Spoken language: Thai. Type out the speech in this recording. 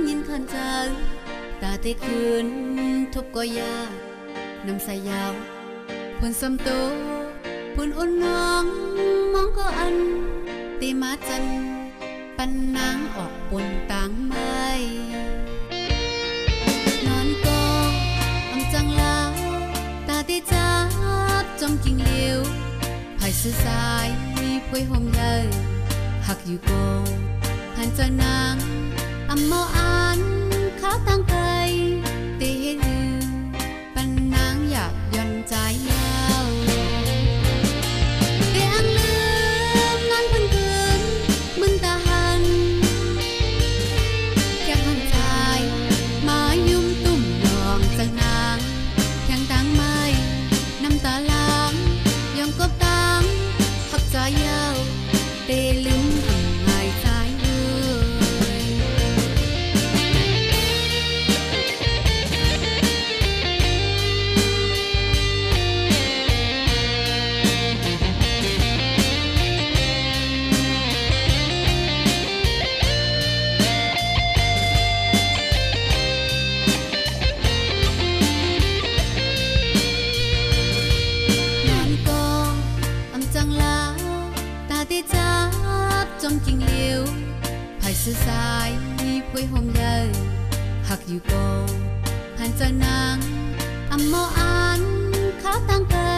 ยินขันเจอตาเตคืนทุบก็ยาน้ำใสยาวพูนสมโตพูนอุ่นน้องมองก็อันตีมาจันปันนางออกปนต่างไม้นอนก็อำจังลาตาตีจับจอมกิ่งเลี้ยวไผ่ซื้อสายพวยห่มเยยหักอยู่โกหันเจอนางอำเมาอ่านข้าวตั้งไกลเตะลือปันนางอยากย่อนใจยาวเตะอังลืมนอนพันคืนมึนตาหันแก้มหันใจมายุ่มตุ่มดองจากนางยังตั้งไม่น้ำตาล้างยอมกบตังหักใจยาวเตะลืมหังหายใจจมกิ่งเลี้ยวไผ่ซื้อสายพวยห่มเยยหักอยู่โกหันเจอนางอำเมาอ่านข้าวตั้งไกล